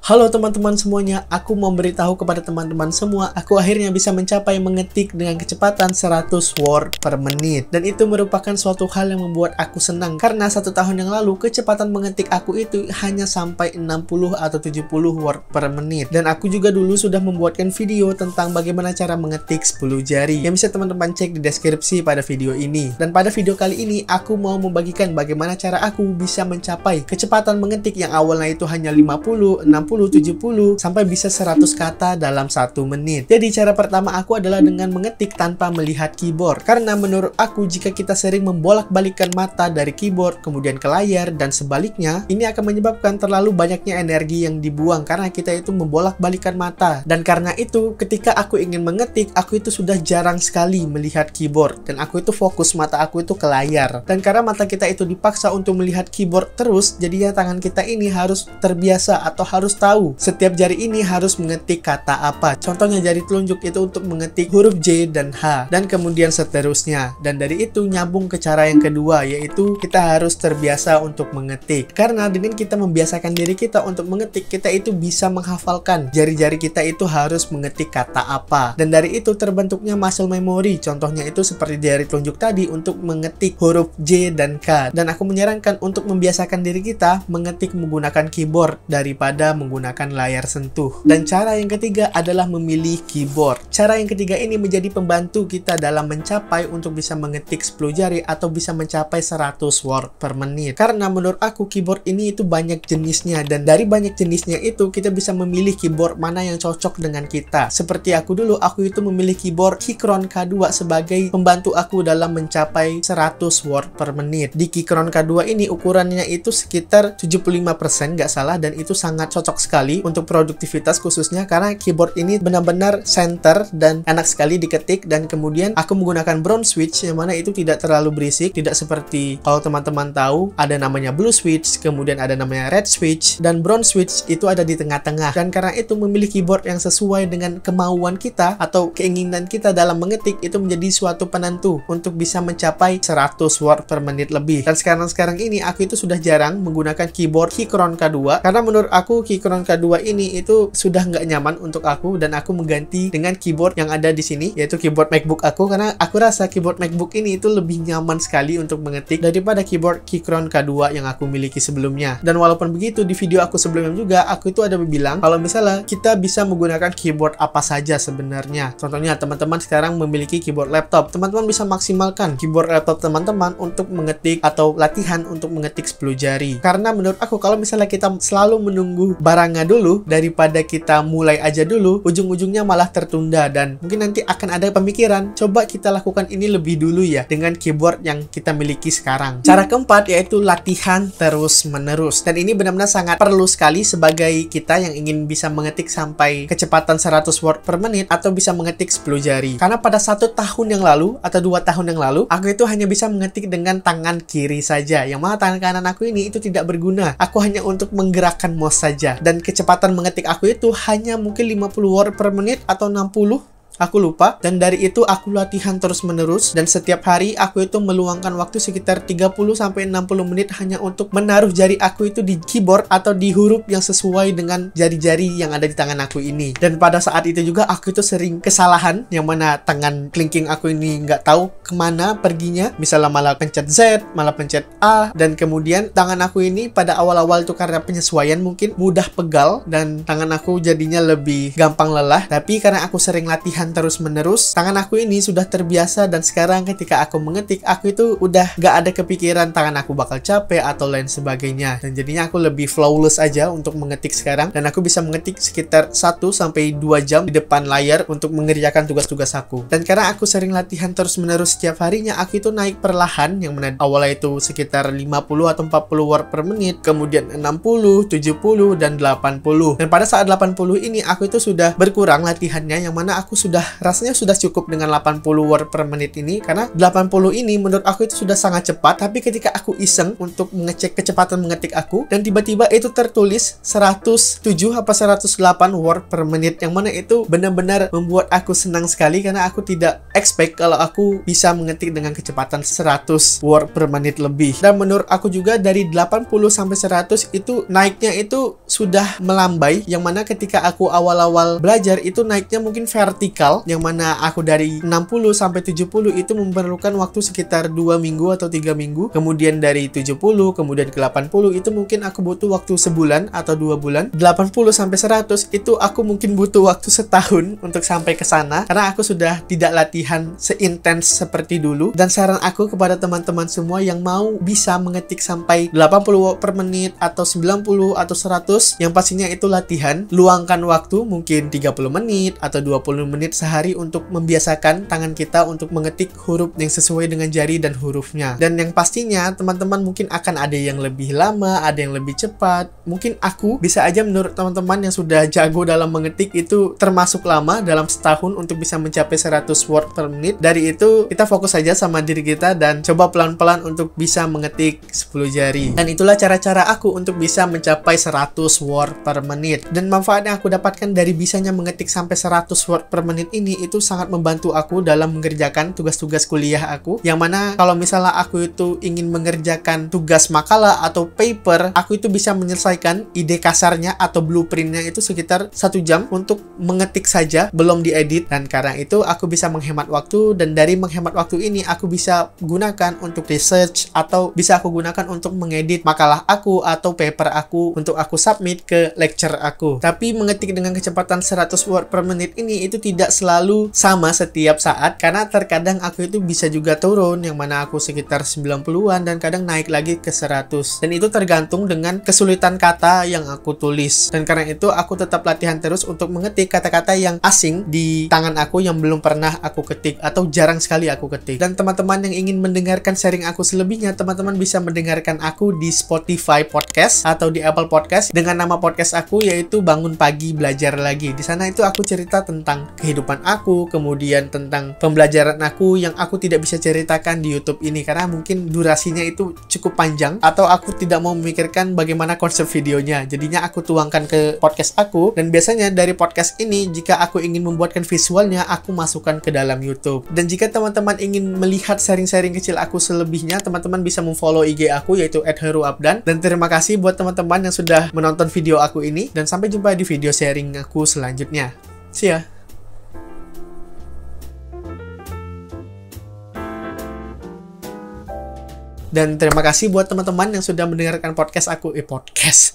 Halo teman-teman semuanya, aku mau beritahu kepada teman-teman semua, aku akhirnya bisa mencapai mengetik dengan kecepatan 100 word per menit. Dan itu merupakan suatu hal yang membuat aku senang, karena 1 tahun yang lalu, kecepatan mengetik aku itu hanya sampai 60 atau 70 word per menit. Dan aku juga dulu sudah membuatkan video tentang bagaimana cara mengetik 10 jari, yang bisa teman-teman cek di deskripsi pada video ini. Dan pada video kali ini, aku mau membagikan bagaimana cara aku bisa mencapai kecepatan mengetik yang awalnya itu hanya 50, 60, 70 sampai bisa 100 kata dalam 1 menit. Jadi cara pertama aku adalah dengan mengetik tanpa melihat keyboard. Karena menurut aku jika kita sering membolak-balikkan mata dari keyboard kemudian ke layar dan sebaliknya, ini akan menyebabkan terlalu banyaknya energi yang dibuang karena kita itu membolak-balikan mata. Dan karena itu ketika aku ingin mengetik, aku itu sudah jarang sekali melihat keyboard dan aku itu fokus mata aku itu ke layar. Dan karena mata kita itu dipaksa untuk melihat keyboard terus, jadinya tangan kita ini harus terbiasa atau harus tahu setiap jari ini harus mengetik kata apa. Contohnya jari telunjuk itu untuk mengetik huruf J dan H dan kemudian seterusnya. Dan dari itu nyambung ke cara yang kedua, yaitu kita harus terbiasa untuk mengetik. Karena dengan kita membiasakan diri kita untuk mengetik, kita itu bisa menghafalkan jari-jari kita itu harus mengetik kata apa. Dan dari itu terbentuknya muscle memory. Contohnya itu seperti jari telunjuk tadi untuk mengetik huruf J dan K. Dan aku menyarankan untuk membiasakan diri kita mengetik menggunakan keyboard daripada menggunakan layar sentuh. Dan cara yang ketiga adalah memilih keyboard. Cara yang ketiga ini menjadi pembantu kita dalam mencapai untuk bisa mengetik 10 jari atau bisa mencapai 100 word per menit. Karena menurut aku keyboard ini itu banyak jenisnya, dan dari banyak jenisnya itu kita bisa memilih keyboard mana yang cocok dengan kita. Seperti aku dulu, aku itu memilih keyboard Keychron K2 sebagai pembantu aku dalam mencapai 100 word per menit. Di Keychron K2 ini ukurannya itu sekitar 75% nggak salah, dan itu sangat cocok sekali untuk produktivitas khususnya karena keyboard ini benar-benar center dan enak sekali diketik. Dan kemudian aku menggunakan brown switch yang mana itu tidak terlalu berisik, tidak seperti kalau teman-teman tahu ada namanya blue switch, kemudian ada namanya red switch, dan brown switch itu ada di tengah-tengah. Dan karena itu memilih keyboard yang sesuai dengan kemauan kita atau keinginan kita dalam mengetik itu menjadi suatu penentu untuk bisa mencapai 100 word per menit lebih. Dan sekarang ini aku itu sudah jarang menggunakan keyboard Keychron K2 karena menurut aku Keychron K2 ini itu sudah nggak nyaman untuk aku, dan aku mengganti dengan keyboard yang ada di sini, yaitu keyboard MacBook aku, karena aku rasa keyboard MacBook ini itu lebih nyaman sekali untuk mengetik daripada keyboard Keychron K2 yang aku miliki sebelumnya. Dan walaupun begitu, di video aku sebelumnya juga aku itu ada bilang kalau misalnya kita bisa menggunakan keyboard apa saja sebenarnya. Contohnya teman-teman sekarang memiliki keyboard laptop, teman-teman bisa maksimalkan keyboard laptop teman-teman untuk mengetik atau latihan untuk mengetik 10 jari. Karena menurut aku kalau misalnya kita selalu menunggu barangnya dulu daripada kita mulai aja dulu, ujung-ujungnya malah tertunda, dan mungkin nanti akan ada pemikiran coba kita lakukan ini lebih dulu ya dengan keyboard yang kita miliki sekarang. Cara keempat yaitu latihan terus menerus, dan ini benar-benar sangat perlu sekali sebagai kita yang ingin bisa mengetik sampai kecepatan 100 word per menit atau bisa mengetik 10 jari. Karena pada 1 tahun yang lalu atau 2 tahun yang lalu aku itu hanya bisa mengetik dengan tangan kiri saja, yang mana tangan kanan aku ini itu tidak berguna. Aku hanya untuk menggerakkan mouse saja, dan kecepatan mengetik aku itu hanya mungkin 50 word per menit atau 60, aku lupa. Dan dari itu aku latihan terus menerus, dan setiap hari aku itu meluangkan waktu sekitar 30-60 menit hanya untuk menaruh jari aku itu di keyboard atau di huruf yang sesuai dengan jari-jari yang ada di tangan aku ini. Dan pada saat itu juga aku itu sering kesalahan, yang mana tangan kelingking aku ini nggak tahu kemana perginya, misalnya malah pencet Z, malah pencet A, dan kemudian tangan aku ini pada awal-awal itu karena penyesuaian mungkin mudah pegal dan tangan aku jadinya lebih gampang lelah. Tapi karena aku sering latihan terus menerus, tangan aku ini sudah terbiasa, dan sekarang ketika aku mengetik aku itu udah gak ada kepikiran tangan aku bakal capek atau lain sebagainya, dan jadinya aku lebih flawless aja untuk mengetik sekarang, dan aku bisa mengetik sekitar 1-2 jam di depan layar untuk mengerjakan tugas-tugas aku. Dan karena aku sering latihan terus menerus setiap harinya, aku itu naik perlahan, yang mana awalnya itu sekitar 50 atau 40 word per menit, kemudian 60, 70, dan 80. Dan pada saat 80 ini aku itu sudah berkurang latihannya, yang mana aku sudah rasanya sudah cukup dengan 80 word per menit ini, karena 80 ini menurut aku itu sudah sangat cepat. Tapi ketika aku iseng untuk mengecek kecepatan mengetik aku, dan tiba-tiba itu tertulis 107 apa 108 word per menit, yang mana itu benar-benar membuat aku senang sekali, karena aku tidak expect kalau aku bisa mengetik dengan kecepatan 100 word per menit lebih. Dan menurut aku juga dari 80 sampai 100 itu naiknya itu sudah melambai, yang mana ketika aku awal-awal belajar itu naiknya mungkin vertikal, yang mana aku dari 60 sampai 70 itu memerlukan waktu sekitar 2 minggu atau 3 minggu. Kemudian dari 70 kemudian ke 80 itu mungkin aku butuh waktu sebulan atau 2 bulan. 80 sampai 100 itu aku mungkin butuh waktu setahun untuk sampai ke sana, karena aku sudah tidak latihan seintens seperti dulu. Dan saran aku kepada teman-teman semua yang mau bisa mengetik sampai 80 word per menit atau 90 atau 100, yang pastinya itu latihan. Luangkan waktu mungkin 30 menit atau 20 menit sehari untuk membiasakan tangan kita untuk mengetik huruf yang sesuai dengan jari dan hurufnya. Dan yang pastinya teman-teman mungkin akan ada yang lebih lama, ada yang lebih cepat. Mungkin aku bisa aja menurut teman-teman yang sudah jago dalam mengetik itu termasuk lama dalam setahun untuk bisa mencapai 100 word per menit. Dari itu kita fokus saja sama diri kita dan coba pelan-pelan untuk bisa mengetik 10 jari. Dan itulah cara-cara aku untuk bisa mencapai 100 word per menit. Dan manfaat yang aku dapatkan dari bisanya mengetik sampai 100 word per menit ini itu sangat membantu aku dalam mengerjakan tugas-tugas kuliah aku, yang mana kalau misalnya aku itu ingin mengerjakan tugas makalah atau paper, aku itu bisa menyelesaikan ide kasarnya atau blueprintnya itu sekitar 1 jam untuk mengetik saja, belum diedit. Dan karena itu aku bisa menghemat waktu, dan dari menghemat waktu ini aku bisa gunakan untuk research atau bisa aku gunakan untuk mengedit makalah aku atau paper aku untuk aku submit ke lecture aku. Tapi mengetik dengan kecepatan 100 word per menit ini itu tidak selalu sama setiap saat, karena terkadang aku itu bisa juga turun, yang mana aku sekitar 90-an dan kadang naik lagi ke 100. Dan itu tergantung dengan kesulitan kata yang aku tulis. Dan karena itu aku tetap latihan terus untuk mengetik kata-kata yang asing di tangan aku yang belum pernah aku ketik atau jarang sekali aku ketik. Dan teman-teman yang ingin mendengarkan sharing aku selebihnya, teman-teman bisa mendengarkan aku di Spotify Podcast atau di Apple Podcast dengan nama podcast aku yaitu Bangun Pagi Belajar Lagi. Di sana itu aku cerita tentang kehidupan aku, kemudian tentang pembelajaran aku yang aku tidak bisa ceritakan di YouTube ini karena mungkin durasinya itu cukup panjang atau aku tidak mau memikirkan bagaimana konsep videonya. Jadinya aku tuangkan ke podcast aku, dan biasanya dari podcast ini jika aku ingin membuatkan visualnya aku masukkan ke dalam YouTube. Dan jika teman-teman ingin melihat sharing-sharing kecil aku selebihnya, teman-teman bisa memfollow IG aku yaitu @heruabdan. Dan terima kasih buat teman-teman yang sudah menonton video aku ini, dan sampai jumpa di video sharing aku selanjutnya. See ya. Dan terima kasih buat teman-teman yang sudah mendengarkan podcast aku. Podcast.